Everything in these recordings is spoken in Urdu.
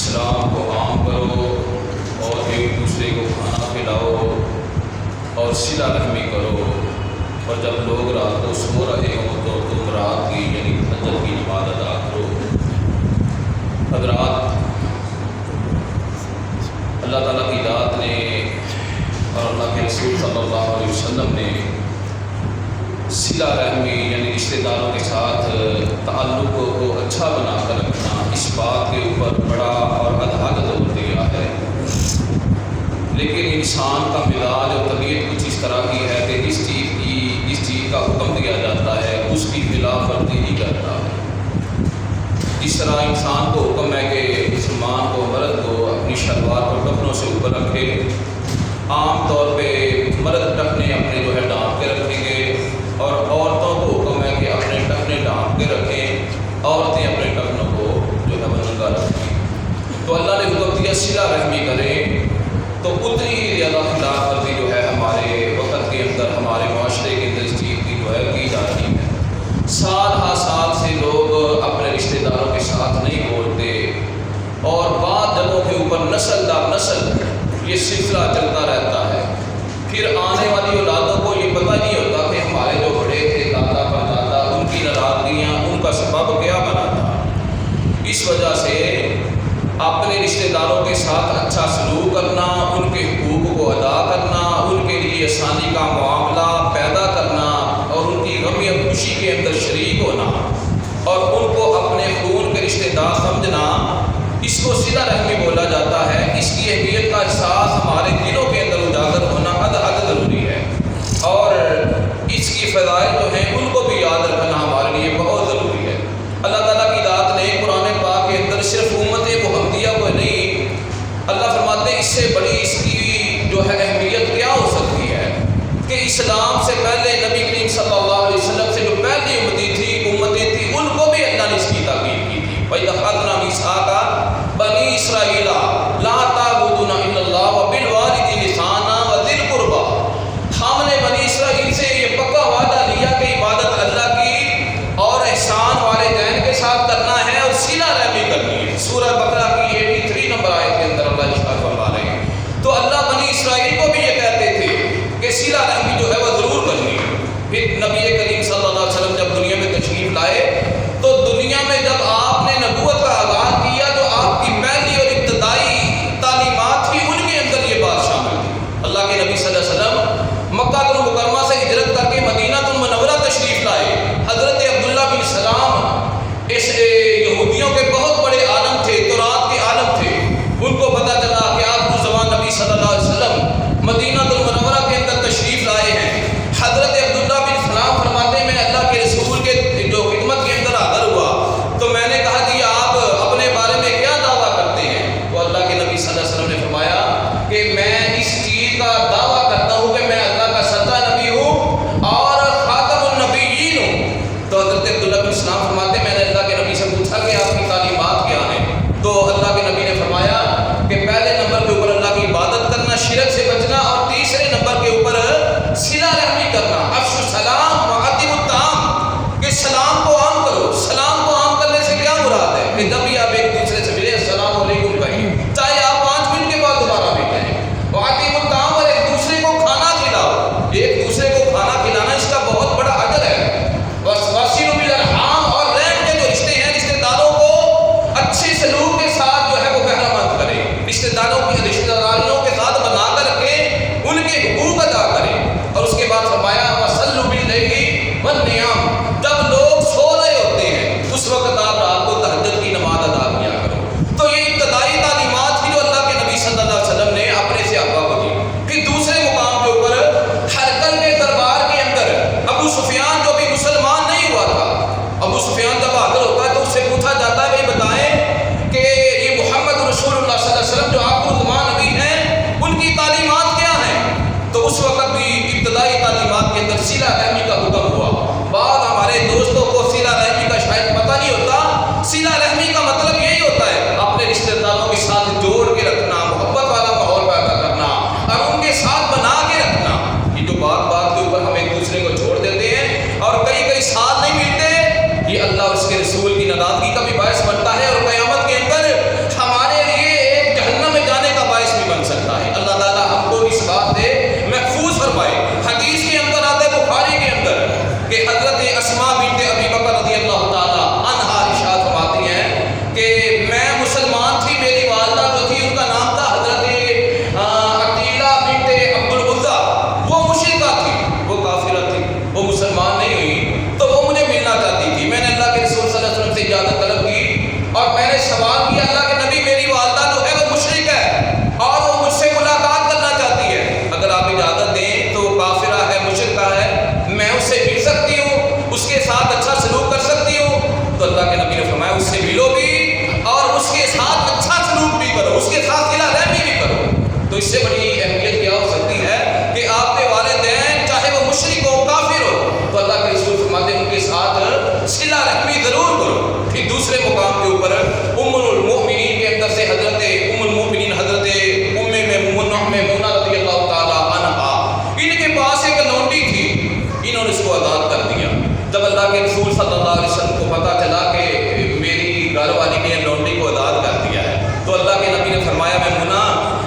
اسلام کو عام کرو اور ایک دوسرے کو کھانا کھلاؤ اور صلہ رحمی کرو، اور جب لوگ رات کو سو رہے ہوں تو تم رات کی یعنی فجر کی نماز ادا کرو۔ حضرات، اللہ تعالیٰ کی ذات نے اور اللہ کے رسول صلی اللہ علیہ وسلم نے صلہ رحمی یعنی رشتہ داروں کے ساتھ تعلق کو اچھا بنا کر رکھنا، اس بات کے اوپر بڑا اور ادھا زور دیا ہے۔ لیکن انسان کا مزاج اور طبیعت کچھ اس طرح کی ہے کہ جس چیز کا حکم دیا جاتا ہے اس کی خلاف ورزی ہی کرتا ہے۔ جس طرح انسان کو حکم ہے کہ مسلمان کو، مرد کو اپنی شلوار کو ٹخنوں سے اوپر رکھے، عام طور پہ مرد ٹخنے اپنے جو ہے ڈھانپ کے رکھیں گے، اور عورتوں کو حکم ہے کہ اپنے ٹخنے ڈھانپ کے رکھیں، عورتیں اپنے ٹخنوں کو جو ہے ننگا رکھیں۔ تو اللہ نے حکم دیا صلہ رحمی کریں، تو اتنی ہی زیادہ خلاف ورزی جو ہے ہمارے وقت کے اندر، ہمارے معاشرے کے اندر اس چیز کی جو ہے کی جا رہی ہے۔ سال ہا سال سے لوگ اپنے رشتہ داروں کے ساتھ نہیں بولتے، اور بعض جگہوں کے اوپر نسل در نسل یہ سلسلہ چلتا رہتا ہے۔ پھر آنے والی اولادوں کو یہ پتہ نہیں ہوتا کہ ہمارے جو بڑے تھے، دادا پردادا، ان کی ناراضگیاں، ان کا سبب کیا بنا تھا۔ اس وجہ سے اپنے رشتہ داروں کے ساتھ اچھا سلوک کرنا، ان کے حقوق کو ادا کرنا، ان کے لیے آسانی کا معاملہ پیدا کرنا، اور ان کی غم یا خوشی کے اندر شریک ہونا، اور ان کو اپنے خون کے رشتہ دار سمجھنا، اس کو صلہ رحمی بولا جاتا ہے۔ اس کی اہمیت کا احساس ہمارے دلوں کے اندر اجاگر ہونا حد ضروری ہے، اور اس کی فضائل جو ہیں ان کو بھی یاد رکھنا ہمارے لیے بہت ضروری ہے۔ اللہ تعالیٰ کی ذات نے قرآن پاک کے اندر صرف امت محمدیہ کو نہیں، اللہ فرماتے ہیں اس سے بڑی اس کی جو ہے اہمیت کیا ہو سکتی ہے کہ اسلام سے پہلے نبی کریم صلی اللہ علیہ وسلم سے جو پہلی امتیں تھیں ان کو بھی اللہ نے اس کی تاکید کی تھی۔ وَإِذْ أَخَذْنَا مِيثَاقَ بَنِي إِسْرَائِيلَ لَا تَعْبُدُونَ إِلَّا اللَّهَ وَبِالْوَالِدَيْنِ إِحْسَانًا وَذِي الْقُرْبَىٰ، ہم نے بنی اسرائیل سے یہ پکا وعدہ لیا اس سے بڑی اہمیت کیا ہو سکتی ہے کہ آپ کے والدین چاہے وہ مشرک ہو کافر ہو تو اللہ کے رسول فرماتے ہیں ان کے ساتھ صلہ رحمی ضرور کرو۔ پھر دوسرے مقام کے اوپر ام المؤمنین کے اندر سے حضرت ام المؤمنین حضرت میمونہ رضی اللہ تعالی عنہا، ان کے پاس ایک لونڈی تھی، انہوں نے اس کو آزاد کر دیا۔ جب اللہ کے رسول صلی اللہ علیہ وسلم کو پتہ چلا کہ میری گھر والی نے لونڈی کو آزاد کر دیا ہے تو اللہ کے نبی نے فرمایا میمونہ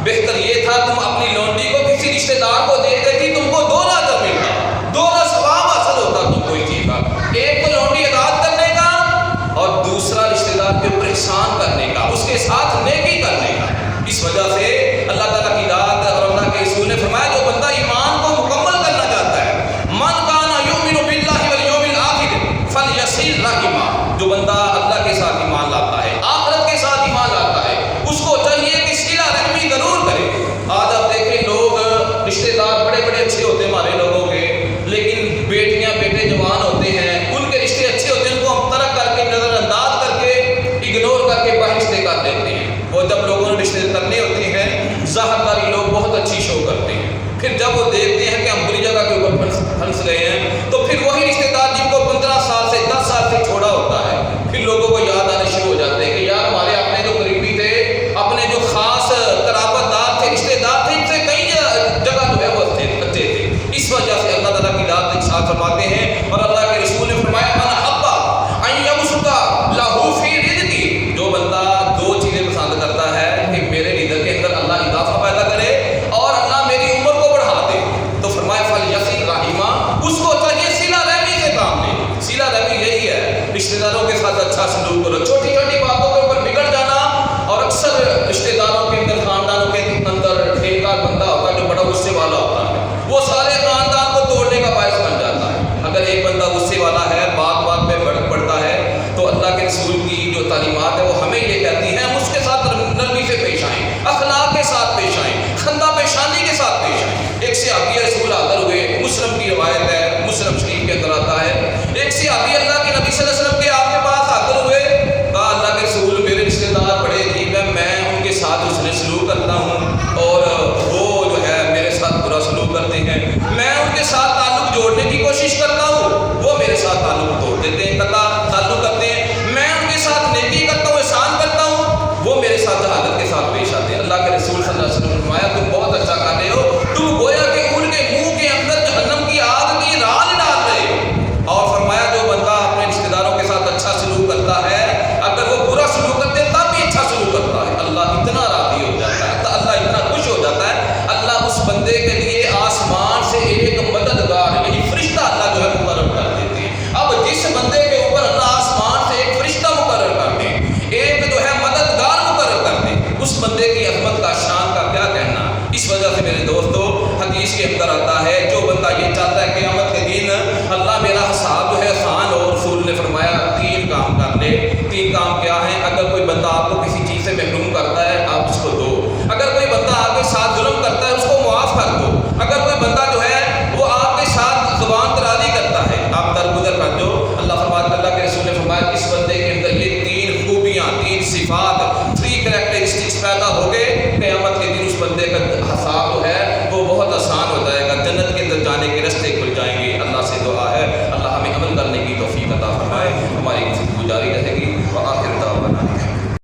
بہتر یہ تھا تم اپنی لونڈی کو کسی رشتہ دار کو دے دیتی، تم کو دو اجر ملتا، دو ثواب حاصل ہوتا تم کو اس چیز کا، ایک تو لونڈی آزاد کرنے کا اور دوسرا رشتہ دار کے اوپر احسان کرنے کا، اس کے ساتھ نیکی کرنے کا۔ اس وجہ سے اللہ تعالیٰ کی ذات اور اللہ کے رسول نے فرمایا جو بندہ ایمان کو مکمل کرنا چاہتا ہے، من کان یؤمن باللہ والیوم الآخر فلیصل رحمہ، جو بندہ اللہ کے ساتھ ایمان لاتا ہے، آخرت کے ساتھ ایمان لاتا ہے، اس کو چاہیے کہ صلہ رحمی ضرور کرے۔ آج آپ دیکھیں لوگ رشتہ دار بڑے بڑے اچھے ہوتے ہیں ہمارے لوگوں کے، لیکن بیٹیاں بیٹے جوان ہوتے ہیں، ان کے رشتے اچھے ہوتے ہیں، ان کو ہم ترک کر کے نظر انداز کر کے اگنور کر کے باہر رشتے کر دیتے ہیں، اور جب لوگوں نے رشتے کرنے ہوتے ہیں ظاہر داری لوگ بہت اچھی شو کرتے ہیں، پھر جب وہ دیکھتے ہیں کہ ہم بری جگہ کے اوپر پھنس گئے ہیں تو پھر وہی رشتے دار جن کو 15 سال سے 10 سال سے چھوڑا ہوتا ہے پھر لوگوں کو یاد آنے شروع ہو جاتے ہیں کہ یار ہمارے اپنے جو قریبی تھے، اپنے جو خاص قرابت دار تھے، رشتے دار تھے، ان سے کئی جگہ جو ہے وہ اچھے تھے۔ اس وجہ سے اللہ تعالیٰ کی ذات ایک ساتھ فرماتے ہیں اور اللہ کے رسول نے فرمایا من احب ان یبسط لہ فی رزقہ، جو بندہ دو چیزیں پسند کرتا ہے کہ میرے رزق کے اندر اللہ اضافہ پیدا کرے اور اللہ میری عمر کو بڑھا دے، تو فرمایا فلیصل رحمہ، اس کو چاہیے صلہ رحمی سے کام لے۔ صلہ رحمی یہی ہے رشتہ داروں کے ساتھ اچھا سلوک کرو، چھوٹی چھوٹی باتوں کے اوپر بگڑ جانا، اور اکثر رشتہ داروں کے اندر خاندانوں کے اندر ایک آدھ بندہ ہوتا ہے جو بڑا غصے والا ہوتا ہے، وہ سارے خاندان کو توڑنے کا باعث بن جاتا ہے۔ اگر ایک بندہ غصے والا ہے، بات بات پہ بھڑک پڑتا ہے، تو اللہ کے رسول کی جو تعلیمات ہے وہ ہمیں یہ کہتی ہیں ہم اس کے ساتھ نرمی سے پیش آئیں، اخلاق کے ساتھ پیش آئیں، خندہ پیشانی کے ساتھ پیش آئیں۔ ایک صحابی رسول حاضر ہوئے، مسلم کی روایت ہے، مسلم شریف کے اندر آتا ہے، ایک صحابی اللہ کے نبی صلی اللہ علیہ وسلم کے آپ کے پاس حاضر ہوئے، کہا اللہ کے رسول میرے رشتے دار بڑے عجیب ہیں، میں ان کے ساتھ حسن سلوک کرتا ہوں اور وہ جو ہے میرے ساتھ برا سلوک کرتے ہیں، میں ان کے ساتھ تعلق جوڑنے کی کوشش کرتا ہوں، وہ میرے ساتھ تعلق توڑ دیتے ہیں، تعلق کرتے ہیں، میں ان کے ساتھ نیکی کرتا ہوں، احسان کرتا ہوں، وہ میرے ساتھ جہالت کے ساتھ پیش آتے ہیں۔ اللہ کے رسول صلی اللہ علیہ وسلم نے فرمایا تم بہت اچھا کر رہے ہو، تم گویا کہ ان کے منہ کے اندر جہنم کی آگ کی رال ڈال رہے ہو۔ اور فرمایا جو بندہ اپنے رشتہ داروں کے ساتھ اچھا سلوک کرتا ہے، اگر وہ برا سلوک کرتے ہیں تب بھی اچھا سلوک کرتا ہے، اللہ اتنا راضی ہو جاتا ہے، اللہ اتنا خوش ہو جاتا ہے، اللہ اس بندے کے لیے آسمان سے ایک مددگار یعنی فرشتہ اللہ جو ہے مقرر کر دیتے ہیں۔ اب جس بندے کے اوپر اللہ آسمان سے ایک فرشتہ مقرر کر دے، ایک جو ہے مددگار مقرر کر دے، اس بندے کی عظمت کا شان کا کیا کہنا۔ اس وجہ سے میرے دوستو حدیث کے اندر آتا ہے جو بندہ یہ چاہتا ہے قیامت کے دن اللہ میرا حساب جو ہے آسان ہو، رسول نے فرمایا 3 کام کر لے۔ 3 کام کیا ہیں؟ اگر کوئی بندہ آپ کو کسی چیز سے محروم کرتا ہے آپ اس کو دو، اگر کوئی بندہ آپ کے ساتھ ظلم کرتا ہے اس کو معاف کر دو، اگر کوئی بندہ جو ہے وہ آپ کے ساتھ زبان درازی کرتا ہے آپ درگزر کر دو۔ اللہ کے رسول نے فرمایا اس بندے کے اندر یہ 3 خوبیاں، 3 صفات، 3 کریکٹرسٹکس پیدا ہو گئے، قیامت کے دن اس بندے کا حساب جو ہے وہ بہت آسان ہو جائے گا، جنت کے اندر جانے کے راستے کھل جائیں گے۔ اللہ سے دعا ہے اللہ ہمیں عمل کرنے کی توفیق عطا فرمائے، ہماری گفتگو جاری رہے گی۔